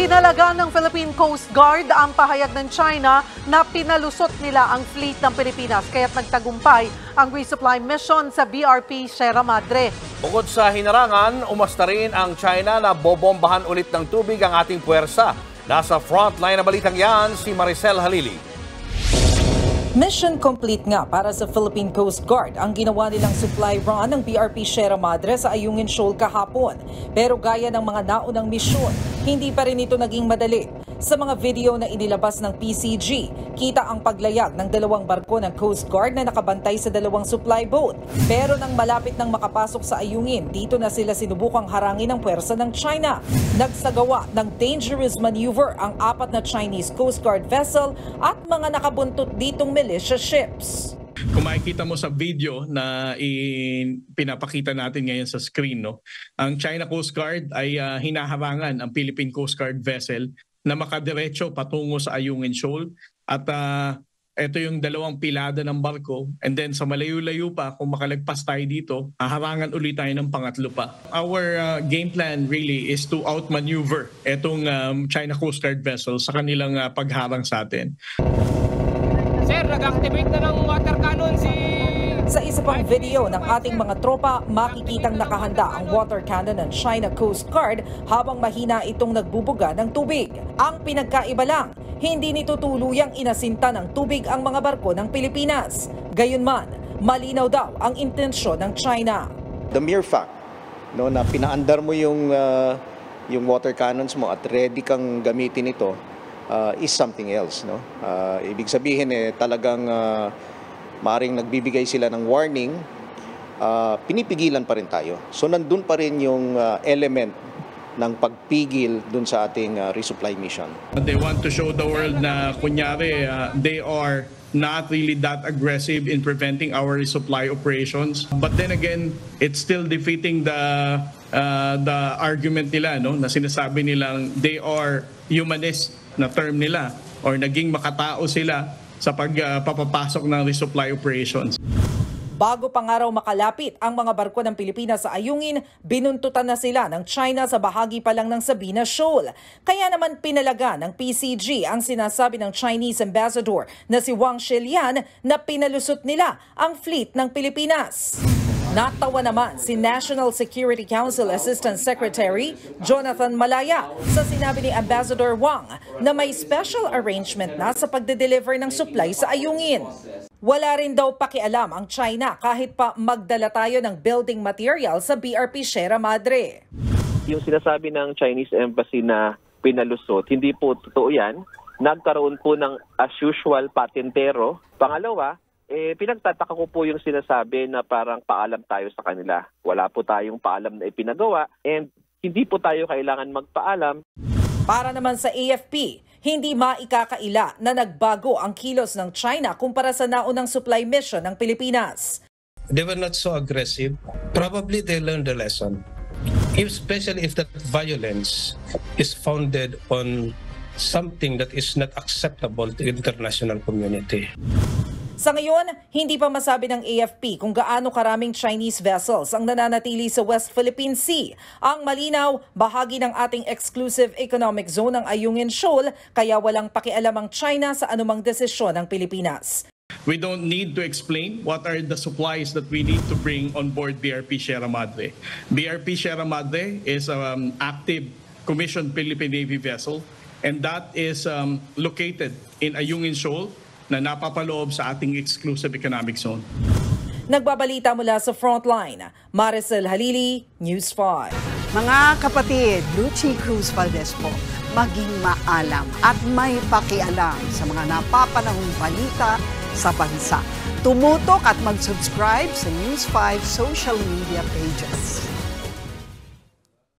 Pinalagan ng Philippine Coast Guard ang pahayag ng China na pinalusot nila ang fleet ng Pilipinas kaya't nagtagumpay ang resupply mission sa BRP Sierra Madre. Bukod sa hinarangan, umasta rin ang China na bobombahan ulit ng tubig ang ating puwersa. Nasa frontline na balitang yan si Maricel Halili. Mission complete nga para sa Philippine Coast Guard ang ginawa nilang supply run ng BRP Sierra Madre sa Ayungin Shoal kahapon. Pero gaya ng mga naunang misyon, hindi pa rin ito naging madali. Sa mga video na inilabas ng PCG, kita ang paglayag ng dalawang barko ng Coast Guard na nakabantay sa dalawang supply boat. Pero nang malapit nang makapasok sa Ayungin, dito na sila sinubukang harangin ng puwersa ng China. Nagsagawa ng dangerous maneuver ang 4 na Chinese Coast Guard vessel at mga nakabuntot ditong militia ships. Kung makikita mo sa video na pinapakita natin ngayon sa screen, no, ang China Coast Guard ay hinaharangan ang Philippine Coast Guard vessel na makadiretso patungo sa Ayungin Shoal. At ito yung dalawang pilada ng barko. And then sa malayo-layo pa, kung makalagpas tayo dito, haharangan ulit tayo ng pangatlo pa. Our game plan really is to outmaneuver itong China Coast Guard vessel sa kanilang pagharang sa atin. Sir, nag-activate na ng water cannon Sa isa pang video ng ating mga tropa, makikitang nakahanda ang water cannon ng China Coast Guard habang mahina itong nagbubuga ng tubig. Ang pinagkaiba lang, hindi nito tuluyang inasinta ng tubig ang mga barko ng Pilipinas. Gayunman, malinaw daw ang intensyon ng China. The mere fact na pinaandar mo yung water cannons mo at ready kang gamitin ito is something else. Ibig sabihin talagang maaring nagbibigay sila ng warning, pinipigilan pa rin tayo. So nandun pa rin yung element ng pagpigil dun sa ating resupply mission. They want to show the world na kunyari they are not really that aggressive in preventing our resupply operations. But then again, it's still defeating the argument nila, no, na sinasabi nilang they are humanist na term nila or naging makatao sila sa pagpapasok ng resupply operations. Bago pa nga raw makalapit ang mga barko ng Pilipinas sa Ayungin, binuntutan na sila ng China sa bahagi pa lang ng Sabina Shoal. Kaya naman pinalaga ng PCG ang sinasabi ng Chinese Ambassador na si Wang Shilian na pinalusot nila ang fleet ng Pilipinas. Natawa naman si National Security Council Assistant Secretary Jonathan Malaya sa sinabi ni Ambassador Wang na may special arrangement na sa pagde-deliver ng supply sa Ayungin. Wala rin daw pakialam ang China kahit pa magdala tayo ng building material sa BRP Sierra Madre. Yung sinasabi ng Chinese Embassy na pinalusot, hindi po totoo yan. Nagkaroon po ng as usual patentero. Pangalawa, pinagtataka ko po yung sinasabi na parang paalam tayo sa kanila. Wala po tayong paalam na ipinagawa and hindi po tayo kailangan magpaalam. Para naman sa AFP, hindi maikakaila na nagbago ang kilos ng China kumpara sa naunang supply mission ng Pilipinas. They were not so aggressive. Probably they learned the lesson. Especially if that violence is founded on something that is not acceptable to the international community. Sa ngayon, hindi pa masabi ng AFP kung gaano karaming Chinese vessels ang nananatili sa West Philippine Sea. Ang malinaw, bahagi ng ating exclusive economic zone ang Ayungin Shoal, kaya walang pakialam ang China sa anumang desisyon ng Pilipinas. We don't need to explain what are the supplies that we need to bring on board BRP Sierra Madre. BRP Sierra Madre is an active commissioned Philippine Navy vessel and that is located in Ayungin Shoal na napapaloob sa ating exclusive economic zone. Nagbabalita mula sa Frontline, Maricel Halili, News 5. Mga kapatid, Lucy Cruz Valdez po, maging maalam at may pakialam sa mga napapanahong balita sa bansa. Tumutok at mag-subscribe sa News 5 social media pages.